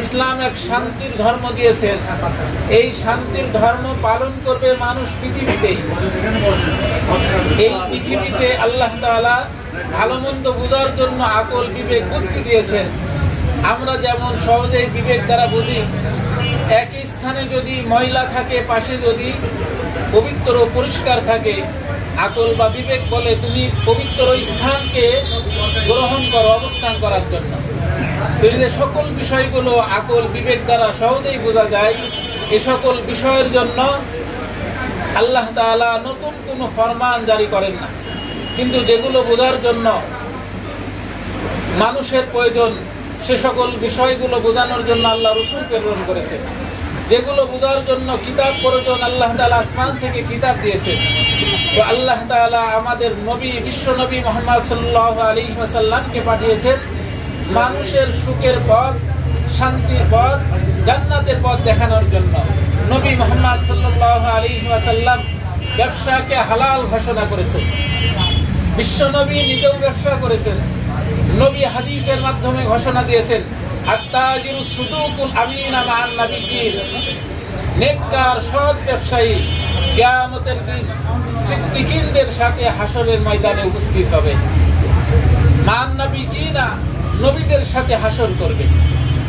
ইসলাম এক শান্তির ধর্ম দিয়েছেন। এই শান্তির ধর্ম পালন করবে মানুষ পৃথিবীতেই। এই পৃথিবীতে আল্লাহ তাআলা ভালো মন্দ বুঝার জন্য আকল বিবেক বুদ্ধি দিয়েছেন। আমরা যেমন সহজেই বিবেক দ্বারা বুঝি, একই স্থানে যদি ময়লা থাকে, পাশে যদি পবিত্র পরিষ্কার থাকে, আকল বা বিবেক বলে তুমি পবিত্র স্থানকে গ্রহণ করো অবস্থান করার জন্য। যে সকল বিষয়গুলো আকল বিবেক দ্বারা সহজেই বোঝা যায়, এ সকল বিষয়ের জন্য আল্লাহ তাআলা নতুন কোনো ফরমান জারি করেন না। কিন্তু যেগুলো বোঝার জন্য মানুষের প্রয়োজন, সে সকল বিষয়গুলো বোঝানোর জন্য আল্লাহ রাসূল প্রেরণ করেছেন। যেগুলো বোঝার জন্য কিতাব প্রয়োজন, আল্লাহ তাআলা আসমান থেকে কিতাব দিয়েছেন। তো আল্লাহ তাআলা আমাদের নবী, বিশ্ব নবী মুহাম্মদ সাল্লাল্লাহু আলাইহি ওয়াসাল্লামকে পাঠিয়েছেন মানুষের সুখের পথ, শান্তির পথ, জান্নাতের পথ দেখানোর জন্য। নবী মুহাম্মদ সাল্লাল্লাহু আলাইহি ওয়াসাল্লাম ব্যবসাকে হালাল ঘোষণা করেছেন। বিশ্ব নবী নিজেও ব্যবসা করেছেন। নবী হাদিসের মাধ্যমে ঘোষণা দিয়েছেন, আত-তাজিরু সুদুকুল আমিনা মা'আন নাবিয়্যিন। নেককার সৎ ব্যবসায়ী কিয়ামতের দিন সিদ্দিকিনদের সাথে হাসরের ময়দানে উপস্থিত হবে। মা'আন নাবিয়্যিনা, নবীদের সাথে হাসর করবে।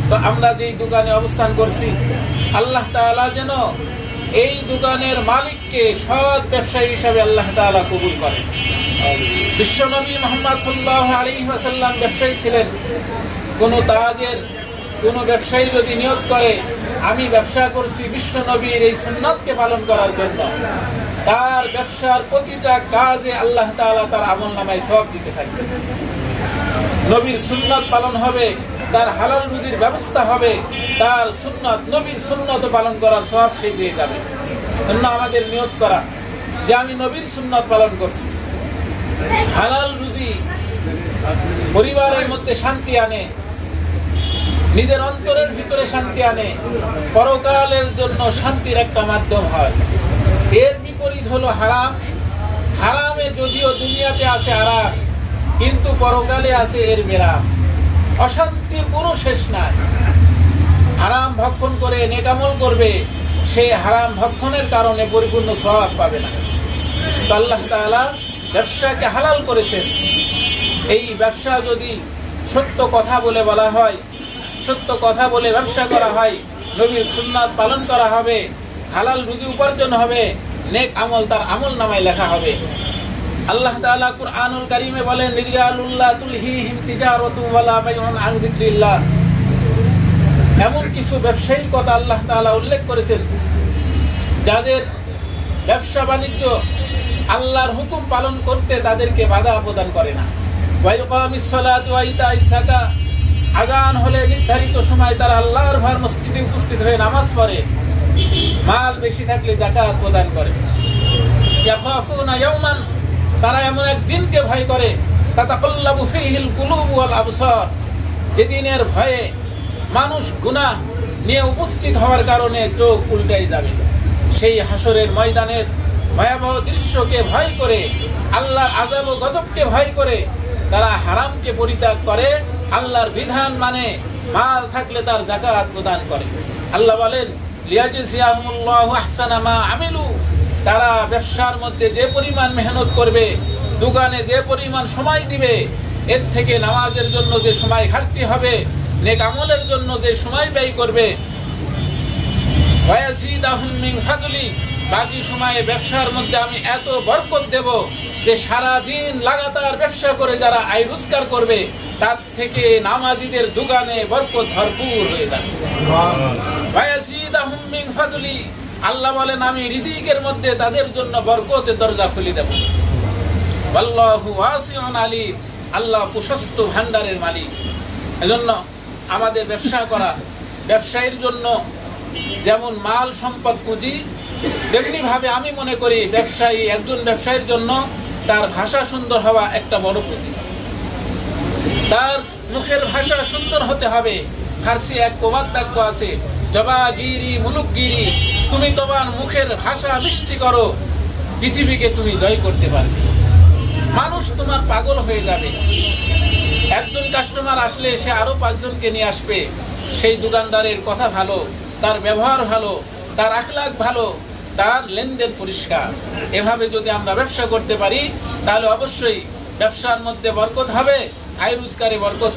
তো আমরা যেই দোকানে অবস্থান করছি, আল্লাহ তাআলা যেন এই দোকানের মালিককে সৎ ব্যবসায়ী হিসাবে আল্লাহ তাআলা কবুল করেন। বিশ্বনবী মুহাম্মদ সাল্লাল্লাহু আলাইহি ওয়াসাল্লাম ব্যবসায়ী ছিলেন। কোন ব্যবসায়ী যদি নিয়ত করে আমি ব্যবসা করছি বিশ্বনবীর এই সুন্নাতকে পালন করার জন্য, তার ব্যবসার প্রতিটা কাজে আল্লাহ তাআলা তার আমলনামায় সওয়াব দিতে থাকবেন। নবীর সুন্নাত পালন হবে, তার হালাল রুজির ব্যবস্থা হবে, তার সুন্নাত নবীর সুন্নাত পালন করার সওয়াব সে পেয়ে যাবে। জন্য আমাদের নিয়ত করা যে আমি নবীর সুন্নাত পালন করছি। হালাল রুজি পরিবারের মধ্যে শান্তি আনে, নিজের অন্তরের ভিতরে শান্তি আনে, পরকালের জন্য শান্তির একটা মাধ্যম হয়। এর বিপরীত হলো হারাম। হারামে যদিও দুনিয়াতে আছে আরাম, কিন্তু পরকালে আছে এর বিরাম। অশান্তির কোনো শেষ নাই। হারাম ভক্ষণ করে নেক আমল করবে, সে হারাম ভক্ষণের কারণে পরিপূর্ণ সওয়াব পাবে না। তো আল্লাহ তাআলা ব্যবসাকে হালাল করেছেন। এই ব্যবসা যদি সত্য কথা বলে বলা হয়, সত্য কথা বলে ব্যবসা করা হয়, নবীর সুন্নাত পালন করা হবে, হালাল রুজি উপার্জন হবে, নেক আমল তার আমলনামায় লেখা হবে। আল্লাহ তাআলা কুরআনুল কারীমে বলেন, রিজালুল্লাহ তুলহিহিম তিজারাতু ওয়ালা বাইউন আন যিকরিল্লাহ। এমন কিছু ব্যবসায়ীর কথা আল্লাহ তাআলা উল্লেখ করেছেন যাদের ব্যবসা বাণিজ্য আল্লাহর হুকুম পালন করতে তাদেরকে বাধা প্রদান করে না। ওয়া ইকামিস সালাতি ওয়া ইতাইস যাকাত, আযান হলে নির্ধারিত সময় তারা আল্লাহর ঘর মসজিদে উপস্থিত হয়ে নামাজ পড়ে, মাল বেশি থাকলে যাকাত প্রদান করে। ইয়াখাফুনা ইয়াওমান, তারা এমন এক দিনকে ভয় করে, তাতাকাল্লাবু ফীহিল কুলুব ওয়াল আবসার, যেদিনের ভয়ে মানুষ গুনাহ নিয়ে উপস্থিত হওয়ার কারণে চোখ উল্টাই যাবে। সেই হাসরের ময়দানের ভয়াবহ দৃশ্যকে ভয় করে, আল্লাহর আযাব ও গজবকে ভয় করে তারা হারামকে পরিত্যাগ করে, আল্লাহর বিধান মানে, মাল থাকলে তার যাকাত প্রদান করে। আল্লাহ বলেন, লিয়াজজিয়াহুমুল্লাহু আহসানা মা আমিলু, তারা ব্যবসার মধ্যে যে পরিমাণ মেহনত করবে, দোকানে যে পরিমাণ সময় দিবে, এর থেকে নামাজের জন্য যে সময় ঘাটতি হবে, নেক আমলের জন্য যে সময় ব্যয় করবে, ওয়ায়াসিদাহুম মিন ফাদলি, বাকি সময়ে ব্যবসার মধ্যে আমি এত বরকত দেব যে সারা দিন লাগাতার ব্যবসা করে যারা আয় রোজগার করবে তার থেকে নামাজীদের দোকানে বরকত ভরপুর হয়ে যাচ্ছে। ওয়ায়াসিদাহুম মিন ফাদলি, আল্লাহ বলেন আমি রিজিকের মধ্যে তাদের জন্য বরকতের দরজা খুলে দেব। আল্লাহু ওয়াসিউন আলিম, আল্লাহ প্রশস্ত ভান্ডারের মালিক। এজন্য আমাদের ব্যবসা করা, ব্যবসায়ীর জন্য যেমন মাল সম্পদ পুঁজি, তেমনি ভাবে আমি মনে করি একজন ব্যবসায়ীর জন্য তার ভাষা সুন্দর হওয়া একটা বড় পুঁজি। তার মুখের ভাষা সুন্দর হতে হবে। ফার্সি এক প্রবাদ বাক্য আছে, জবাগিরি মুলুকগিরি, তুমি তোমার মুখের ভাষা মিষ্টি করো, পৃথিবীকে তুমি জয় করতে পারবে। মানুষ তোমার পাগল হয়ে যাবে। একজন কাস্টমার আসলে সে আরো 5 জনকে নিয়ে আসবে, সেই দোকানদারের কথা ভালো, তার ব্যবহার ভালো, তার আখলাক ভালো, তার লেনদেন পরিষ্কার। এভাবে যদি আমরা ব্যবসা করতে পারি তাহলে অবশ্যই ব্যবসার মধ্যে বরকত হবে, আয় রোজগারে বরকত হবে।